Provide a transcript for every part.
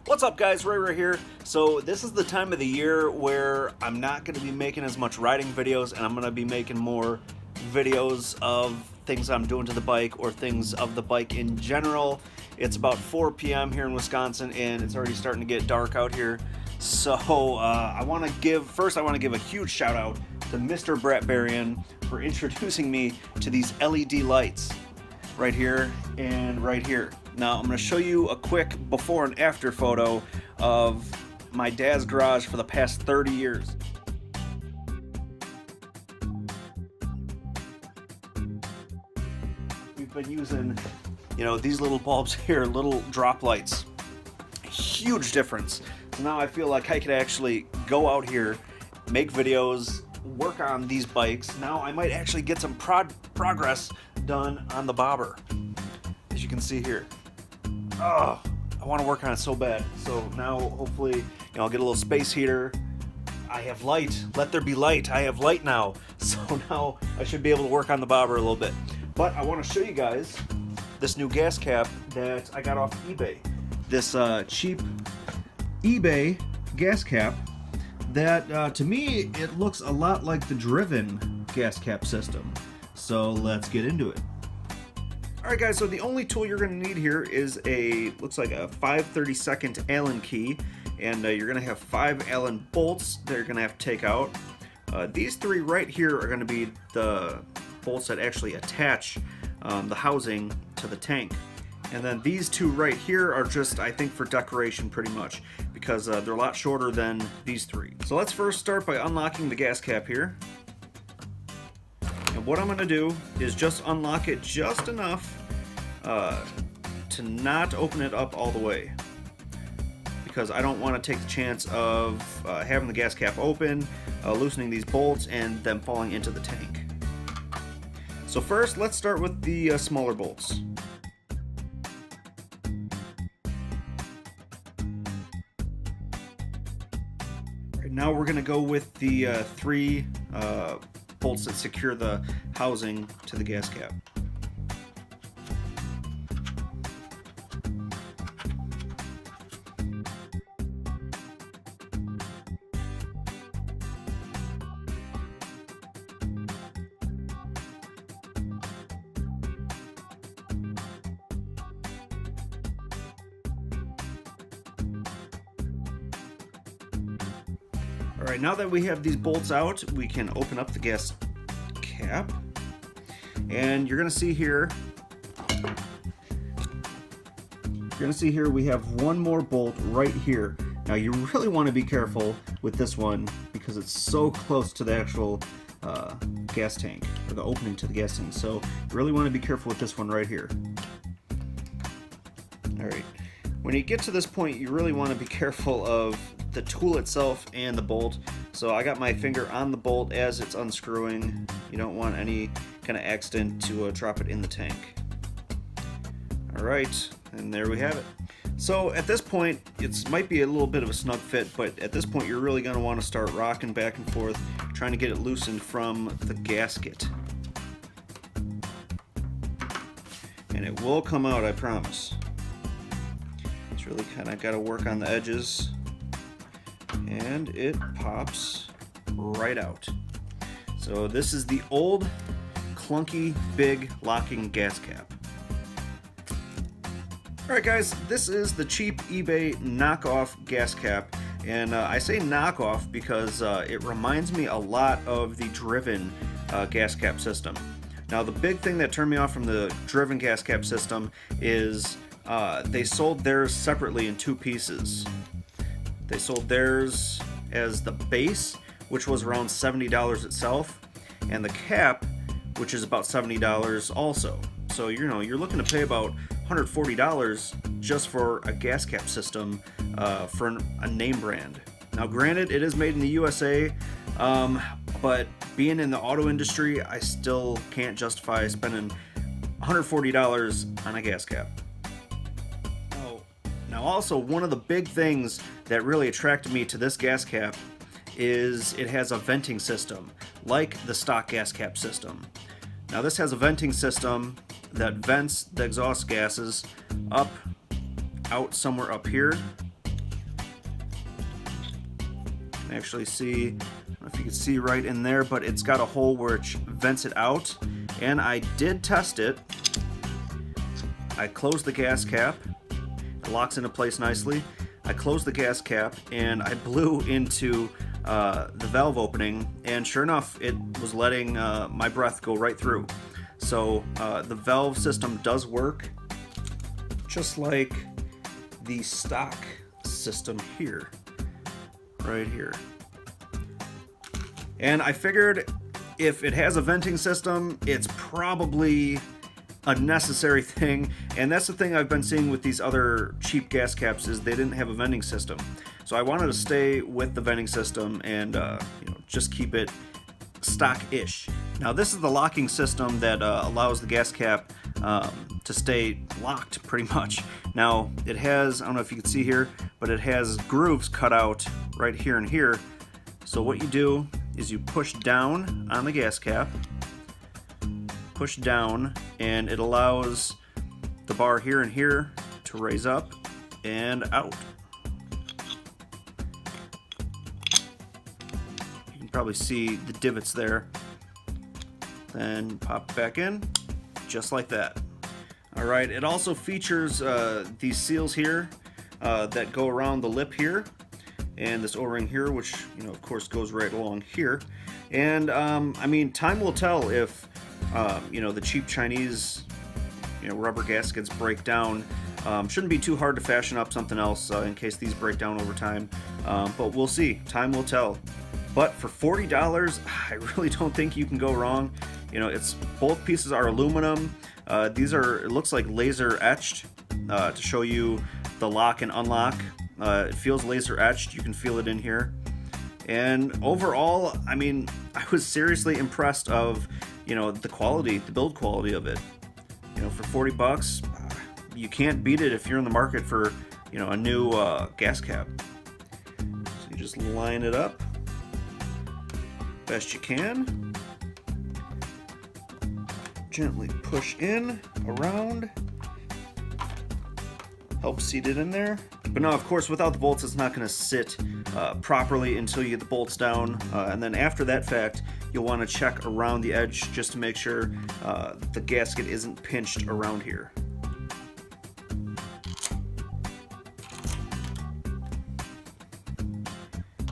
What's up guys, Ray here. So this is the time of the year where I'm not going to be making as much riding videos and I'm going to be making more videos of things I'm doing to the bike or things of the bike in general. It's about 4 p.m. here in Wisconsin and it's already starting to get dark out here. So I want to give a huge shout out to Mr. Brett Berrien for introducing me to these LED lights right here and right here. Now I'm going to show you a quick before and after photo of my dad's garage for the past 30 years. We've been using, these little bulbs here, little drop lights. Huge difference. So now I feel like I could actually go out here, make videos, work on these bikes. Now I might actually get some progress done on the bobber, as you can see here. Oh, I want to work on it so bad. So now hopefully, I'll get a little space heater. I have light. Let there be light. I have light now. So now I should be able to work on the bobber a little bit. But I want to show you guys this new gas cap that I got off eBay. This cheap eBay gas cap that to me it looks a lot like the driven gas cap system. So let's get into it. Alright guys, so the only tool you're going to need here is looks like a 5/32 Allen key, and you're going to have 5 Allen bolts that you're going to have to take out. These 3 right here are going to be the bolts that actually attach the housing to the tank. And then these 2 right here are just, I think, for decoration pretty much, because they're a lot shorter than these 3. So let's first start by unlocking the gas cap here. And what I'm going to do is just unlock it just enough to not open it up all the way, because I don't want to take the chance of having the gas cap open, loosening these bolts, and them falling into the tank. So first, let's start with the smaller bolts. Right, now we're going to go with the 3 bolts that secure the housing to the gas cap. Alright, now that we have these bolts out, we can open up the gas cap, and you're gonna see here we have one more bolt right here. Now you really want to be careful with this one because it's so close to the actual gas tank, or the opening to the gas tank, so you really want to be careful with this one right here. Alright, when you get to this point, you really want to be careful of the tool itself and the bolt. So I got my finger on the bolt as it's unscrewing. You don't want any kind of accident to drop it in the tank. Alright, and there we have it. So at this point, it might be a little bit of a snug fit, but at this point you're really going to want to start rocking back and forth, trying to get it loosened from the gasket. And it will come out, I promise. It's really kind of got to work on the edges, and it pops right out. So this is the old clunky big locking gas cap. Alright guys, this is the cheap eBay knockoff gas cap, and I say knockoff because it reminds me a lot of the driven gas cap system. Now the big thing that turned me off from the driven gas cap system is they sold theirs separately in 2 pieces. They sold theirs as the base, which was around $70 itself, and the cap, which is about $70 also. So you're looking to pay about $140 just for a gas cap system for a name brand. Now granted, it is made in the USA, but being in the auto industry, I still can't justify spending $140 on a gas cap. Now also, one of the big things that really attracted me to this gas cap is it has a venting system, like the stock gas cap system. Now this has a venting system that vents the exhaust gases out somewhere up here, can actually see, I don't know if you can see right in there, but it's got a hole which vents it out. And I did test it. I closed the gas cap. It locks into place nicely. I closed the gas cap and I blew into the valve opening, and sure enough, it was letting my breath go right through. So the valve system does work just like the stock system here, right here. And I figured if it has a venting system, it's probably a necessary thing, and that's the thing I've been seeing with these other cheap gas caps is they didn't have a venting system. So I wanted to stay with the venting system and just keep it stock-ish. Now this is the locking system that allows the gas cap to stay locked pretty much. Now it has, I don't know if you can see here, but it has grooves cut out right here and here. So what you do is you push down on the gas cap, push down, and it allows the bar here and here to raise up and out. You can probably see the divots there. Then pop it back in, just like that. Alright, it also features these seals here that go around the lip here, and this O-ring here, which of course goes right along here. And I mean, time will tell if the cheap Chinese rubber gaskets break down. Shouldn't be too hard to fashion up something else in case these break down over time, but we'll see. Time will tell. But for $40, I really don't think you can go wrong. It's both pieces are aluminum. These are, it looks like laser etched to show you the lock and unlock. It feels laser etched. You can feel it in here. And overall, I mean, I was seriously impressed of the quality, the build quality of it. For 40 bucks, you can't beat it if you're in the market for a new gas cap. So you just line it up best you can, gently push in, around, help seat it in there. But now, of course, without the bolts, it's not going to sit properly until you get the bolts down. And then after that fact, you'll want to check around the edge just to make sure the gasket isn't pinched around here.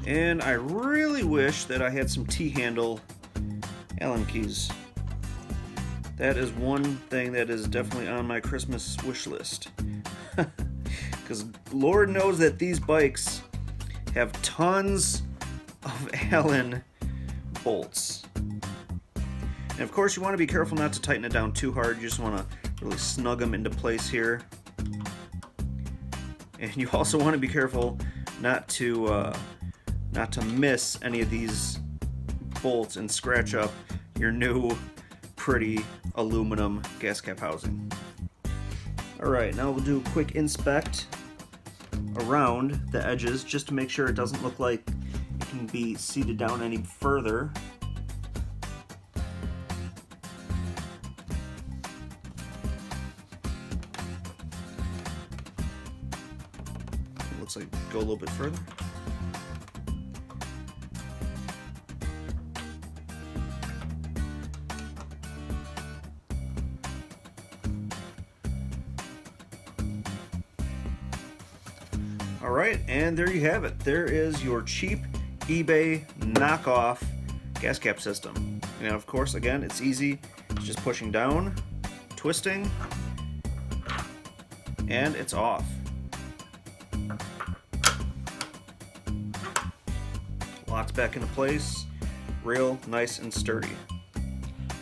And I really wish that I had some T-handle Allen keys. That is one thing that is definitely on my Christmas wish list. Because Lord knows that these bikes have tons of Allen bolts. And of course you want to be careful not to tighten it down too hard. You just want to really snug them into place here. And you also want to be careful not to miss any of these bolts and scratch up your new pretty aluminum gas cap housing. Alright, now we'll do a quick inspect around the edges just to make sure it doesn't look like it can be seated down any further. It looks like go a little bit further. Alright, and there you have it. There is your cheap eBay knockoff gas cap system. And of course, again, it's easy. It's just pushing down, twisting, and it's off. Locks back into place, real nice and sturdy.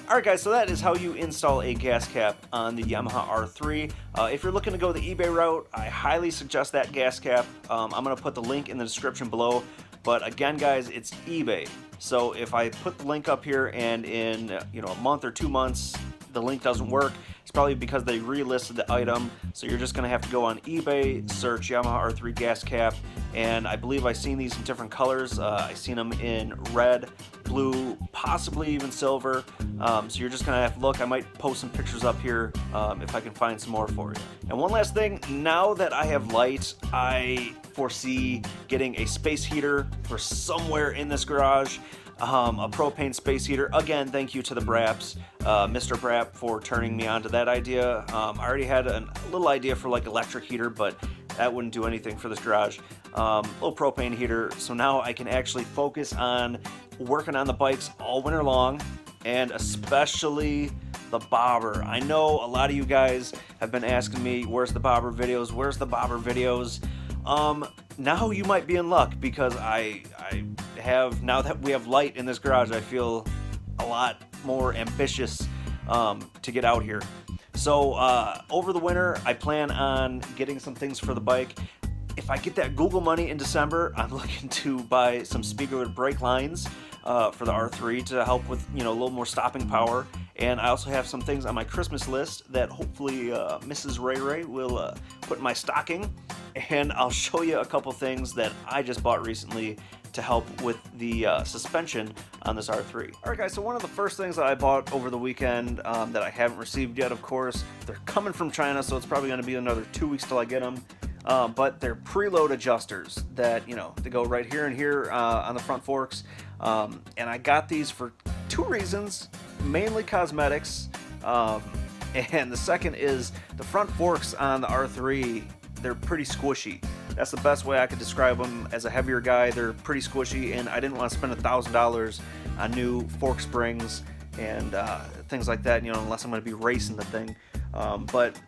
Alright guys, so that is how you install a gas cap on the Yamaha R3. If you're looking to go the eBay route, I highly suggest that gas cap. I'm going to put the link in the description below. But again guys, it's eBay. So if I put the link up here and in a month or 2 months, the link doesn't work, it's probably because they relisted the item. So you're just going to have to go on eBay, search Yamaha R3 Gas Cap, and I believe I've seen these in different colors. I've seen them in red, blue, possibly even silver. So you're just going to have to look. I might post some pictures up here if I can find some more for you. And one last thing, now that I have light, I foresee getting a space heater for somewhere in this garage. A propane space heater. Again, thank you to the Braps, Mr. Brap, for turning me on to that idea. I already had a little idea for like electric heater, but that wouldn't do anything for this garage. Little propane heater, so now I can actually focus on working on the bikes all winter long, and especially the bobber. I know a lot of you guys have been asking me, where's the bobber videos? Where's the bobber videos? Now you might be in luck, because I have, now that we have light in this garage, I feel a lot more ambitious to get out here. So over the winter, I plan on getting some things for the bike. If I get that Google money in December, I'm looking to buy some Spiegler brake lines for the R3 to help with, you know, a little more stopping power. And I also have some things on my Christmas list that hopefully Mrs. Ray will put in my stocking. And I'll show you a couple things that I just bought recently to help with the suspension on this R3. Alright guys, so one of the first things that I bought over the weekend that I haven't received yet, of course, they're coming from China, so it's probably going to be another 2 weeks till I get them. But they're preload adjusters that, you know, they go right here and here on the front forks. And I got these for two reasons, mainly cosmetics. And the second is the front forks on the R3, they're pretty squishy. That's the best way I could describe them. As a heavier guy, they're pretty squishy, and I didn't want to spend $1,000 on new fork springs and things like that, you know, unless I'm going to be racing the thing. But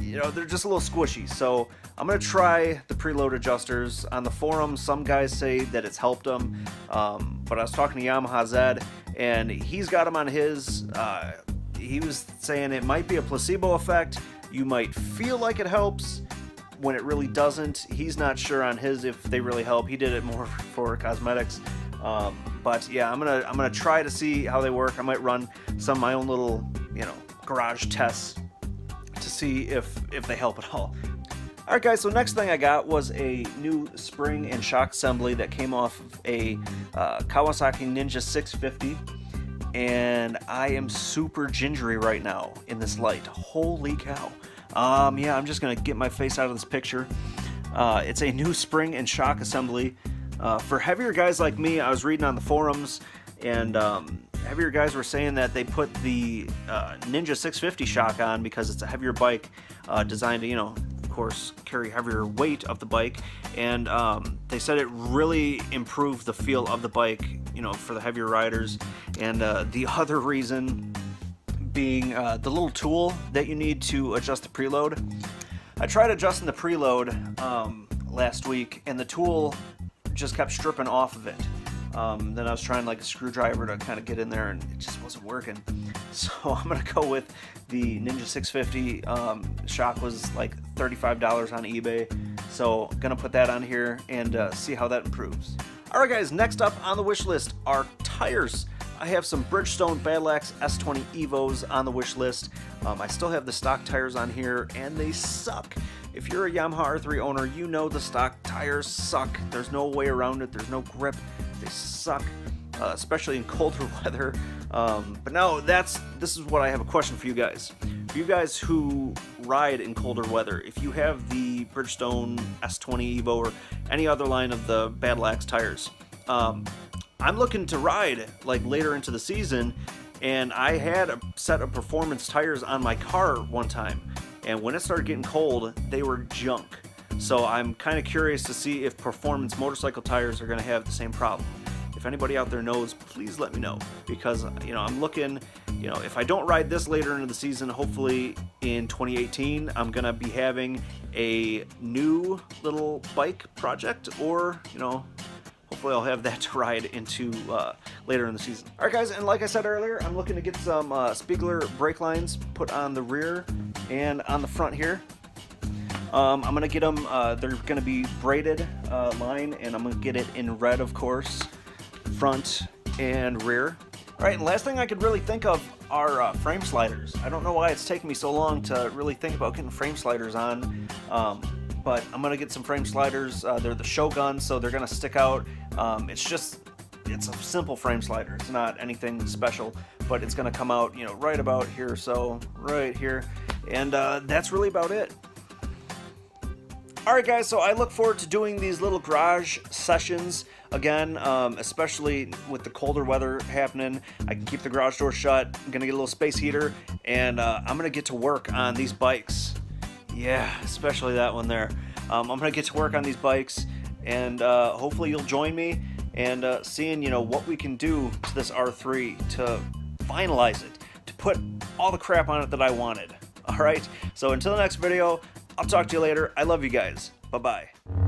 you know, they're just a little squishy, so I'm going to try the preload adjusters. On the forum, some guys say that it's helped them, but I was talking to Yamaha Z, and he's got them on his. He was saying it might be a placebo effect. You might feel like it helps when it really doesn't. He's not sure on his if they really help. He did it more for cosmetics. But yeah, I'm gonna try to see how they work. I might run some of my own little, you know, garage tests to see if they help at all. Alright guys, so next thing I got was a new spring and shock assembly that came off of a Kawasaki Ninja 650, and I am super gingery right now in this light. Holy cow. Yeah, I'm just gonna get my face out of this picture. It's a new spring and shock assembly. For heavier guys like me, I was reading on the forums, and heavier guys were saying that they put the Ninja 650 shock on because it's a heavier bike designed to, you know, of course, carry heavier weight of the bike, and they said it really improved the feel of the bike, you know, for the heavier riders. And the other reason being the little tool that you need to adjust the preload. I tried adjusting the preload last week, and the tool just kept stripping off of it. Then I was trying like a screwdriver to kind of get in there, and it just wasn't working. So I'm gonna go with the Ninja 650. Shock was like $35 on eBay, so I'm gonna put that on here and see how that improves. Alright guys, next up on the wish list are tires. I have some Bridgestone Battle Axe S20 Evos on the wish list. I still have the stock tires on here, and they suck. If you're a Yamaha R3 owner, you know the stock tires suck. There's no way around it. There's no grip. They suck, especially in colder weather. But now this is what I have a question for you guys. For you guys who ride in colder weather, if you have the Bridgestone S20 Evo or any other line of the Battle Axe tires, I'm looking to ride like later into the season, and I had a set of performance tires on my car one time, and when it started getting cold, they were junk. So I'm kind of curious to see if performance motorcycle tires are going to have the same problem. If anybody out there knows, please let me know, because, you know, I'm looking, you know, if I don't ride this later into the season, hopefully in 2018, I'm going to be having a new little bike project, or, you know, hopefully I'll have that to ride into later in the season. Alright guys, and like I said earlier, I'm looking to get some Spiegler brake lines put on the rear and on the front here. I'm going to get them, they're going to be braided line, and I'm going to get it in red, of course, front and rear. All right, and last thing I could really think of are frame sliders. I don't know why it's taking me so long to really think about getting frame sliders on, but I'm gonna get some frame sliders. They're the Shogun, so they're gonna stick out. It's a simple frame slider. It's not anything special, but it's gonna come out, you know, right about here, so right here, and that's really about it. Alright guys, so I look forward to doing these little garage sessions again, especially with the colder weather happening. I can keep the garage door shut. I'm gonna get a little space heater, and I'm gonna get to work on these bikes. Yeah, especially that one there. I'm gonna get to work on these bikes, and hopefully you'll join me and seeing, you know, what we can do to this R3 to finalize it, to put all the crap on it that I wanted. Alright, so until the next video, I'll talk to you later. I love you guys. Bye-bye.